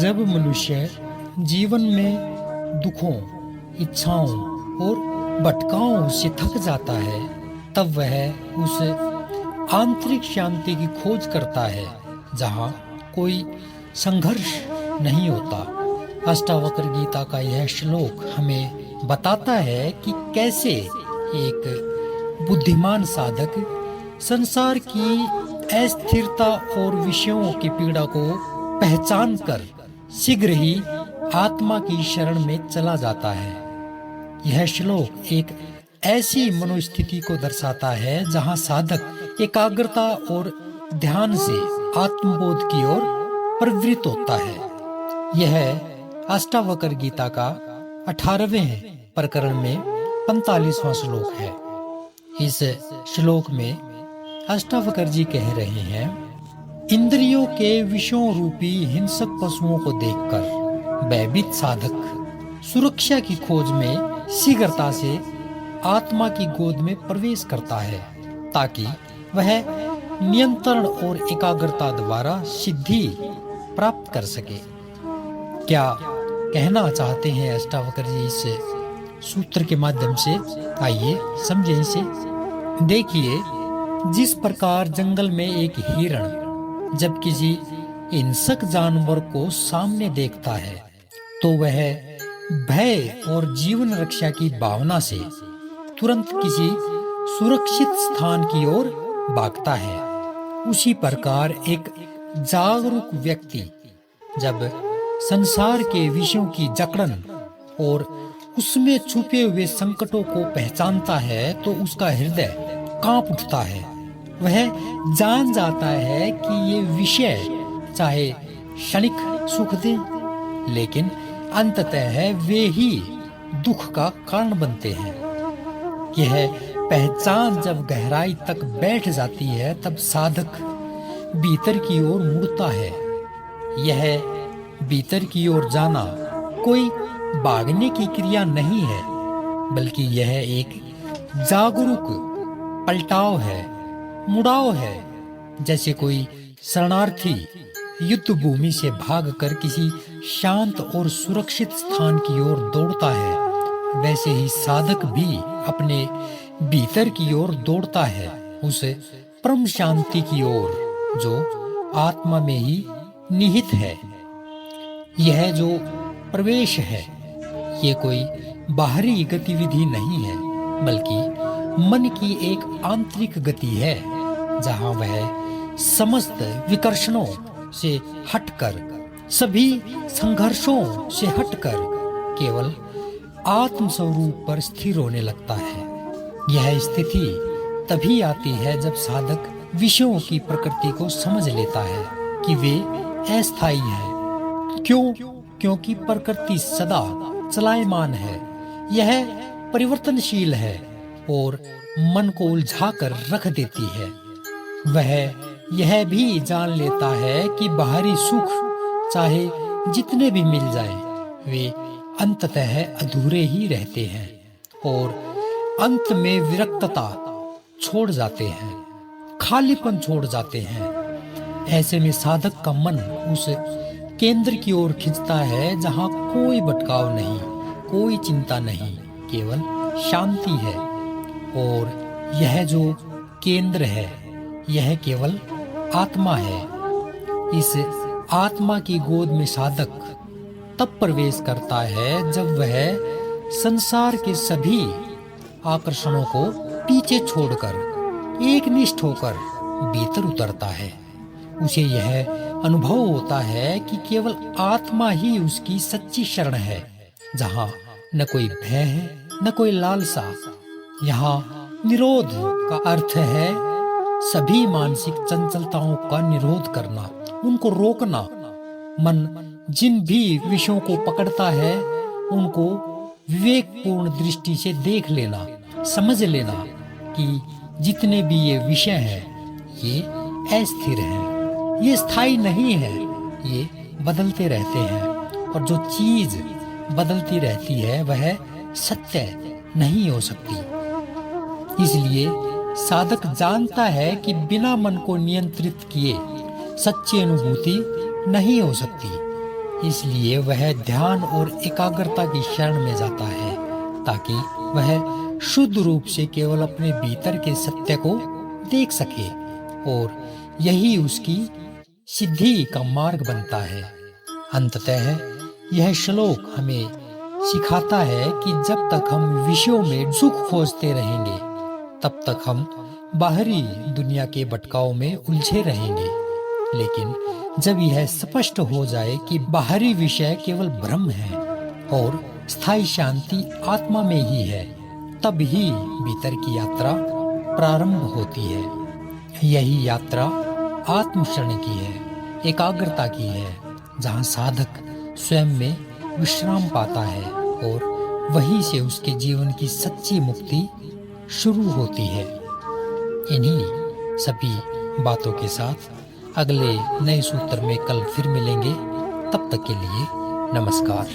जब मनुष्य जीवन में दुखों, इच्छाओं और भटकाओं से थक जाता है, तब वह उस आंतरिक शांति की खोज करता है जहाँ कोई संघर्ष नहीं होता। अष्टावक्र गीता का यह श्लोक हमें बताता है कि कैसे एक बुद्धिमान साधक संसार की अस्थिरता और विषयों की पीड़ा को पहचान कर शीघ्र ही आत्मा की शरण में चला जाता है। यह श्लोक एक ऐसी मनोस्थिति को दर्शाता है जहां साधक एकाग्रता और ध्यान से आत्मबोध की ओर प्रवृत्त होता है। यह अष्टावक्र गीता का 18वें प्रकरण में 45वां श्लोक है। इस श्लोक में अष्टावक्र जी कह रहे हैं, इंद्रियों के विषयों रूपी हिंसक पशुओं को देखकर भयभीत साधक सुरक्षा की खोज में शीघ्रता से आत्मा की गोद में प्रवेश करता है ताकि वह नियंत्रण और एकाग्रता द्वारा सिद्धि प्राप्त कर सके। क्या कहना चाहते हैं अष्टावक्र जी इस सूत्र के माध्यम से? आइए समझें इसे। देखिए, जिस प्रकार जंगल में एक हिरण जब किसी हिंसक जानवर को सामने देखता है तो वह भय और जीवन रक्षा की भावना से तुरंत किसी सुरक्षित स्थान की ओर भागता है, उसी प्रकार एक जागरूक व्यक्ति जब संसार के विषयों की जकड़न और उसमें छुपे हुए संकटों को पहचानता है तो उसका हृदय कांप उठता है। वह जान जाता है कि ये विषय चाहे क्षणिक सुख दें, लेकिन अंततः वे ही दुख का कारण बनते हैं। यह पहचान जब गहराई तक बैठ जाती है तब साधक भीतर की ओर मुड़ता है। यह भीतर की ओर जाना कोई भागने की क्रिया नहीं है, बल्कि यह एक जागरूक पलटाव है, मुड़ाव है। जैसे कोई शरणार्थी युद्ध भूमि से भागकर किसी शांत और सुरक्षित स्थान की ओर दौड़ता है, वैसे ही साधक भी अपने भीतर की ओर दौड़ता है, उस परम शांति की ओर जो आत्मा में ही निहित है। यह जो प्रवेश है, ये कोई बाहरी गतिविधि नहीं है, बल्कि मन की एक आंतरिक गति है जहां वह समस्त विकर्षणों से हटकर, सभी संघर्षों से हटकर केवल आत्म स्वरूप पर स्थिर होने लगता है। यह स्थिति तभी आती है जब साधक विषयों की प्रकृति को समझ लेता है कि वे अस्थायी हैं। क्यों? क्योंकि प्रकृति सदा चलायमान है, यह परिवर्तनशील है और मन को उलझा कर रख देती है। वह यह भी जान लेता है कि बाहरी सुख चाहे जितने भी मिल जाए, वे अंततः अधूरे ही रहते हैं और अंत में विरक्तता छोड़ जाते हैं, खालीपन छोड़ जाते हैं। ऐसे में साधक का मन उस केंद्र की ओर खिंचता है जहां कोई भटकाव नहीं, कोई चिंता नहीं, केवल शांति है। और यह जो केंद्र है, यह केवल आत्मा है। इस आत्मा की गोद में साधक तब प्रवेश करता है जब वह संसार के सभी आकर्षणों को पीछे छोड़कर एकनिष्ठ होकर भीतर उतरता है। उसे यह अनुभव होता है कि केवल आत्मा ही उसकी सच्ची शरण है, जहां न कोई भय है, न कोई लालसा। यहाँ निरोध का अर्थ है सभी मानसिक चंचलताओं का निरोध करना, उनको रोकना। मन जिन भी विषयों को पकड़ता है, उनको विवेकपूर्ण दृष्टि से देख लेना, समझ लेना कि जितने भी ये विषय हैं, ये अस्थिर हैं, ये स्थायी नहीं है, ये बदलते रहते हैं। और जो चीज बदलती रहती है वह सत्य नहीं हो सकती। इसलिए साधक जानता है कि बिना मन को नियंत्रित किए सच्ची अनुभूति नहीं हो सकती। इसलिए वह ध्यान और एकाग्रता की शरण में जाता है ताकि वह शुद्ध रूप से केवल अपने भीतर के सत्य को देख सके और यही उसकी सिद्धि का मार्ग बनता है। अंततः यह श्लोक हमें सिखाता है कि जब तक हम विषयों में सुख खोजते रहेंगे तब तक हम बाहरी दुनिया के भटकाव में उलझे रहेंगे, लेकिन जब यह स्पष्ट हो जाए कि बाहरी विषय केवल भ्रम है और स्थायी शांति आत्मा में ही है, तब ही भीतर की यात्रा प्रारंभ होती है। यही यात्रा आत्मशरण की है, एकाग्रता की है, जहाँ साधक स्वयं में विश्राम पाता है और वहीं से उसके जीवन की सच्ची मुक्ति शुरू होती है। इन्हीं सभी बातों के साथ अगले नए सूत्र में कल फिर मिलेंगे। तब तक के लिए नमस्कार।